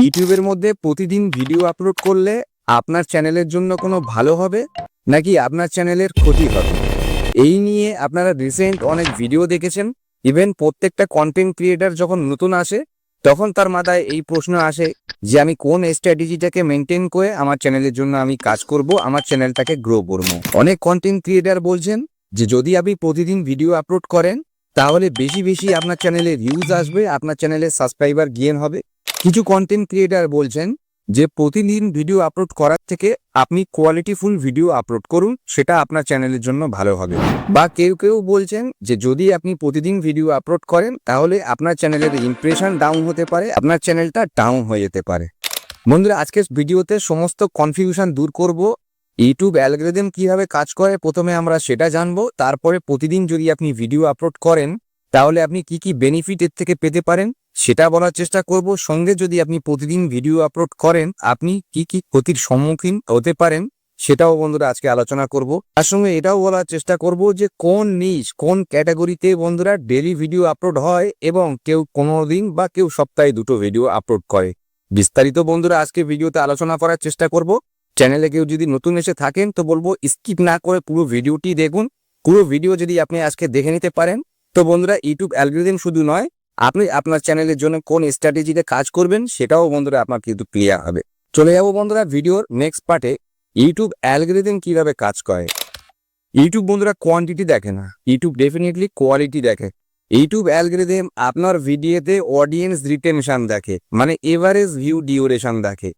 ইউটিউবের মধ্যে প্রতিদিন ভিডিও আপলোড করলে আপনার চ্যানেলের জন্য কোনো ভালো হবে নাকি আপনার চ্যানেলের ক্ষতি হবে? এই নিয়ে আপনারা রিসেন্ট অনেক ভিডিও দেখেছেন। ইভেন প্রত্যেকটা কন্টেন্ট ক্রিয়েটার যখন নতুন আসে তখন তার মাথায় এই প্রশ্ন আসে যে আমি কোন স্ট্র্যাটেজিটাকে মেনটেন করে আমার চ্যানেলের জন্য আমি কাজ করব, আমার চ্যানেলটাকে গ্রো করব। অনেক কন্টেন্ট ক্রিয়েটার বলছেন যে যদি আপনি প্রতিদিন ভিডিও আপলোড করেন তাহলে বেশি বেশি আপনার চ্যানেলে ভিউজ আসবে, আপনার চ্যানেলে সাবস্ক্রাইবার গেইন হবে। কিছু কন্টেন্ট ক্রিয়েটার বলছেন যে প্রতিদিন ভিডিও আপলোড করার থেকে আপনি কোয়ালিটিফুল ভিডিও আপলোড করুন, সেটা আপনার চ্যানেলের জন্য ভালো হবে। বা কেউ কেউ বলছেন যে যদি আপনি প্রতিদিন ভিডিও আপলোড করেন তাহলে আপনার চ্যানেলের ইমপ্রেশন ডাউন হতে পারে, আপনার চ্যানেলটা ডাউন হয়ে যেতে পারে। বন্ধুরা, আজকের ভিডিওতে সমস্ত কনফিউশন দূর করব। ইউটিউব অ্যালগরিদম কিভাবে কাজ করে প্রথমে আমরা সেটা জানবো, তারপরে প্রতিদিন যদি আপনি ভিডিও আপলোড করেন তাহলে আপনি কি কি বেনিফিট এর থেকে পেতে পারেন সেটা বলার চেষ্টা করব। সঙ্গে যদি আপনি প্রতিদিন ভিডিও আপলোড করেন আপনি কি কি ক্ষতির সম্মুখীন হতে পারেন সেটাও বন্ধুরা আজকে আলোচনা করব। তার সঙ্গে এটাও বলার চেষ্টা করব যে কোন নিশ কোন ক্যাটাগরিতে বন্ধুরা ডেইলি ভিডিও আপলোড হয় এবং কেউ 15 দিন বা কেউ সপ্তাহে 2টো ভিডিও আপলোড করে। বিস্তারিত বন্ধুরা আজকে ভিডিওতে আলোচনা করার চেষ্টা করব। চ্যানেলে কেউ যদি নতুন এসে থাকেন তো বলবো স্কিপ না করে পুরো ভিডিওটি দেখুন। পুরো ভিডিও যদি আপনি আজকে দেখে নিতে পারেন তো বন্ধুরা ইউটিউব অ্যালগরিদম শুধু নয়, আপনি আপনার চ্যানেলের জন্য কোন স্ট্র্যাটেজিতে কাজ করবেন সেটাও বন্ধুরা আপনার কিন্তু ক্লিয়ার হবে। চলে যাবো বন্ধুরা ভিডিওর নেক্সট পার্টে, ইউটিউব অ্যালগরিদম কিভাবে কাজ করে। ইউটিউব বন্ধুরা কোয়ান্টিটি দেখে না, ইউটিউব ডেফিনেটলি কোয়ালিটি দেখে। ইউটিউব অ্যালগরিদম আপনার ভিডিওতে অডিয়েন্স রিটেনশন দেখে, মানে এভারেজ ভিউ ডিউরেশন দেখে।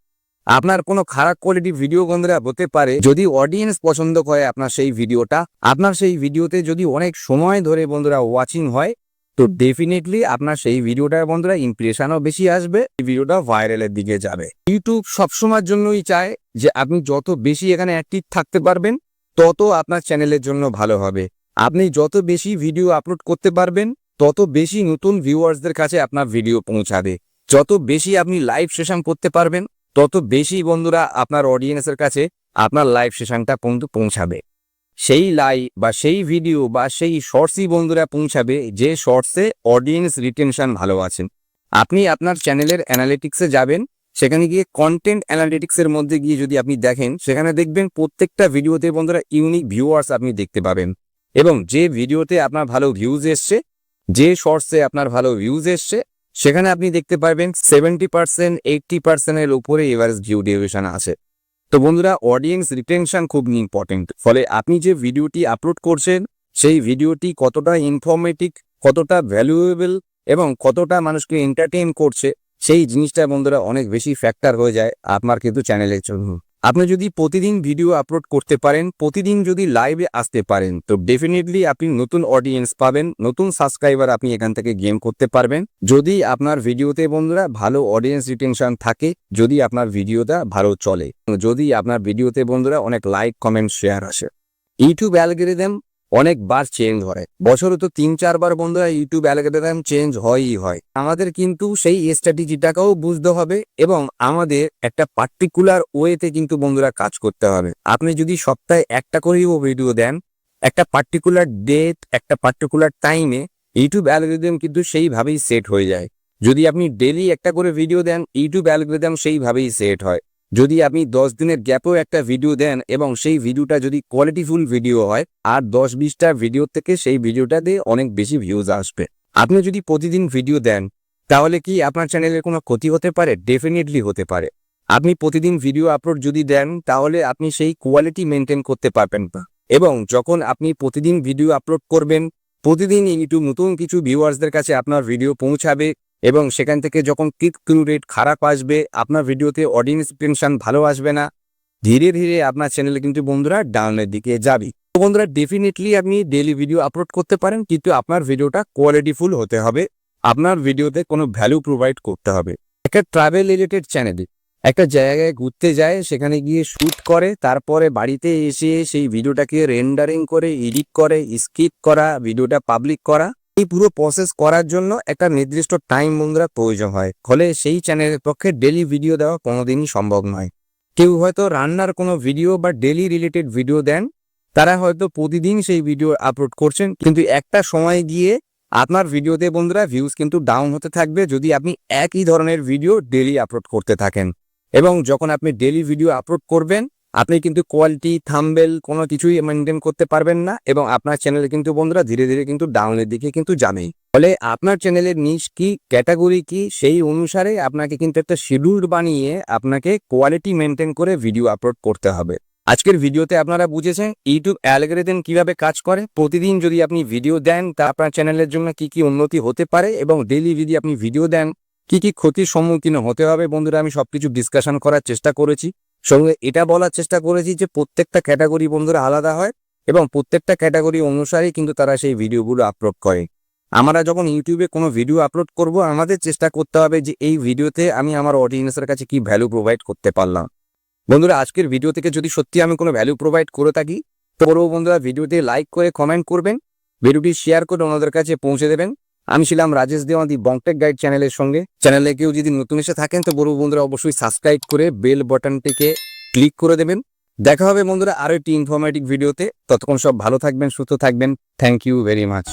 আপনার কোনো খারাপ কোয়ালিটি ভিডিও বন্ধুরা হতে পারে, যদি অডিয়েন্স পছন্দ করে আপনার সেই ভিডিওটা, আপনার সেই ভিডিওতে যদি অনেক সময় ধরে বন্ধুরা ওয়াচিং হয় তো ডেফিনেটলি আপনার সেই ভিডিওটার বন্ধুরা ইমপ্রেশনও বেশি আসবে, এই ভিডিওটা ভাইরালের দিকে যাবে। ইউটিউব সবসময়ের জন্যই চায় যে আপনি যত বেশি এখানে অ্যাক্টিভ থাকতে পারবেন তত আপনার চ্যানেলের জন্য ভালো হবে। আপনি যত বেশি ভিডিও আপলোড করতে পারবেন তত বেশি নতুন ভিউয়ার্সদের কাছে আপনার ভিডিও পৌঁছাবে। যত বেশি আপনি লাইভ সেশন করতে পারবেন তত বেশি বন্ধুরা আপনার অডিয়েন্সের কাছে আপনার লাইভ সেশনটা পৌঁছাবে। সেই লাইভ বা সেই ভিডিও বা সেই শর্টসই বন্ধুরা পৌঁছাবে যে শর্টসে অডিয়েন্স রিটেনশন ভালো আছেন। আপনি আপনার চ্যানেলের অ্যানালিটিক্সে যাবেন, সেখানে গিয়ে কন্টেন্ট অ্যানালিটিক্সের মধ্যে গিয়ে যদি আপনি দেখেন সেখানে দেখবেন প্রত্যেকটা ভিডিওতে বন্ধুরা ইউনিক ভিউয়ার্স আপনি দেখতে পাবেন। এবং যে ভিডিওতে আপনার ভালো ভিউজ এসছে, যে শর্টসে আপনার ভালো ভিউজ এসছে, সেখানে আপনি দেখতে পারবেন 70% 80%-এর উপরে এভারেজ ভিউ ডিউরেশন আছে। তো বন্ধুরা অডিয়েন্স রিটেনশন খুব ইম্পর্টেন্ট। ফলে আপনি যে ভিডিওটি আপলোড করছেন সেই ভিডিওটি কতটা ইনফরমেটিভ, কতটা ভ্যালুয়েবল এবং কতটা মানুষকে এন্টারটেইন করছে সেই জিনিসটা বন্ধুরা অনেক বেশি ফ্যাক্টর হয়ে যায় আপনার কিন্তু চ্যানেলের জন্য। আপনি যদি প্রতিদিন ভিডিও আপলোড করতে পারেন, প্রতিদিন যদি লাইভে আসতে পারেন তো ডেফিনেটলি আপনি নতুন অডিয়েন্স পাবেন, নতুন সাবস্ক্রাইবার আপনি এখান থেকে গেইন করতে পারবেন যদি আপনার ভিডিওতে বন্ধুরা ভালো অডিয়েন্স রিটেনশন থাকে, যদি আপনার ভিডিওটা ভালো চলে, যদি আপনার ভিডিওতে বন্ধুরা অনেক লাইক কমেন্ট শেয়ার আসে। ইউটিউব অ্যালগরিদম অনেকবার চেঞ্জ হয়, বছরে তো 3-4 বার বন্ধুরা ইউটিউব অ্যালগরিদম চেঞ্জ হয়ই হয়। আমাদের কিন্তু সেই স্ট্র্যাটেজিটাকেও বুঝতে হবে এবং আমাদের একটা পার্টিকুলার ওয়েতে কিন্তু বন্ধুরা কাজ করতে হবে। আপনি যদি সপ্তাহে একটা করেও ভিডিও দেন, একটা পার্টিকুলার ডেট, একটা পার্টিকুলার টাইমে, ইউটিউব অ্যালগরিদম কিন্তু সেইভাবেই সেট হয়ে যায়। যদি আপনি ডেইলি একটা করে ভিডিও দেন ইউটিউব অ্যালগরিদম সেইভাবেই সেট হয়। যদি আপনি 10 দিনের গ্যাপেও একটা ভিডিও দেন এবং সেই ভিডিওটা যদি কোয়ালিটিফুল ভিডিও হয় আর 10-20টা ভিডিও থেকে সেই ভিডিওটাতে অনেক বেশি ভিউজ আসবে। আপনি যদি প্রতিদিন ভিডিও দেন তাহলে কি আপনার চ্যানেলের কোনো ক্ষতি হতে পারে? ডেফিনেটলি হতে পারে। আপনি প্রতিদিন ভিডিও আপলোড যদি দেন তাহলে আপনি সেই কোয়ালিটি মেনটেন করতে পারবেন না। এবং যখন আপনি প্রতিদিন ভিডিও আপলোড করবেন, প্রতিদিন ইউটিউব নতুন কিছু ভিউয়ার্সদের কাছে আপনার ভিডিও পৌঁছাবে এবং সেখান থেকে যখন ক্লিক থ্রু রেট খারাপ আসবে, আপনার ভিডিওতে অডিয়েন্স রিটেনশন ভালো আসবে না, ধীরে ধীরে আপনার চ্যানেলে কিন্তু বন্ধুরা ডাউনের দিকে যাবে। তো বন্ধুরা ডেফিনেটলি আপনি ডেইলি ভিডিও আপলোড করতে পারেন, কিন্তু আপনার ভিডিওটা কোয়ালিটিফুল হতে হবে, আপনার ভিডিওতে কোনো ভ্যালু প্রোভাইড করতে হবে। একটা ট্রাভেল রিলেটেড চ্যানেলে একটা জায়গায় ঘুরতে যায়, সেখানে গিয়ে শ্যুট করে, তারপরে বাড়িতে এসে সেই ভিডিওটাকে রেন্ডারিং করে, এডিট করে, স্কিপ করা, ভিডিওটা পাবলিক করা, এই পুরো প্রসেস করার জন্য একটা নির্দিষ্ট টাইম বন্ধুরা প্রয়োজন হয়। ফলে সেই চ্যানেলের পক্ষে ডেইলি ভিডিও দেওয়া কোনোদিনই সম্ভব নয়। কেউ হয়তো রান্নার কোনো ভিডিও বা ডেইলি রিলেটেড ভিডিও দেন, তারা হয়তো প্রতিদিন সেই ভিডিও আপলোড করছেন, কিন্তু একটা সময় গিয়ে আপনার ভিডিওতে বন্ধুরা ভিউজ কিন্তু ডাউন হতে থাকবে যদি আপনি একই ধরনের ভিডিও ডেইলি আপলোড করতে থাকেন। এবং যখন আপনি ডেইলি ভিডিও আপলোড করবেন, আপনি কিন্তু কোয়ালিটি, থাম্বনেল কোনো কিছুই মেনটেন করতে পারবেন না এবং আপনার চ্যানেল কিন্তু বন্ধুরা ধীরে ধীরে কিন্তু ডাউনের দিকে কিন্তু যাবেই। ফলে আপনার চ্যানেলের নিশ কি, ক্যাটাগরি কি, সেই অনুসারে আপনাকে কিন্তু একটা শিডিউল বানিয়ে আপনাকে কোয়ালিটি মেনটেন করে ভিডিও আপলোড করতে হবে। আজকের ভিডিওতে আপনারা বুঝেছেন ইউটিউব অ্যালগরিদম কিভাবে কাজ করে। প্রতিদিন যদি আপনি ভিডিও দেন তা আপনার চ্যানেলের জন্য কি কি উন্নতি হতে পারে এবং ডেইলি যদি আপনি ভিডিও দেন কি কি ক্ষতির সম্মুখীন হতে হবে। বন্ধুরা, আমি সবকিছু ডিসকাশন করার চেষ্টা করেছি, সঙ্গে এটা বলার চেষ্টা করেছি যে প্রত্যেকটা ক্যাটাগরি বন্ধুরা আলাদা হয় এবং প্রত্যেকটা ক্যাটাগরি অনুসারেই কিন্তু তারা সেই ভিডিওগুলো আপলোড করে। আমরা যখন ইউটিউবে কোনো ভিডিও আপলোড করব, আমাদের চেষ্টা করতে হবে যে এই ভিডিওতে আমি আমার অডিয়েন্সের কাছে কি ভ্যালু প্রোভাইড করতে পারলাম। বন্ধুরা, আজকের ভিডিও থেকে যদি সত্যি আমি কোনো ভ্যালু প্রোভাইড করে থাকি তো বলবো বন্ধুরা ভিডিওতে লাইক করে কমেন্ট করবেন, ভিডিওটি শেয়ার করে ওনাদের কাছে পৌঁছে দেবেন। আমি ছিলাম রাজেশ দেওয়ান দি বংটেক গাইড চ্যানেলের সঙ্গে। চ্যানেলে কেউ যদি নতুন এসে থাকেন তো বলবো বন্ধুরা অবশ্যই সাবস্ক্রাইব করে বেল বাটনটিকে ক্লিক করে দেবেন। দেখা হবে বন্ধুরা আরো একটি ইনফরমেটিভ ভিডিওতে। ততক্ষণ সব ভালো থাকবেন, সুস্থ থাকবেন। Thank you very much.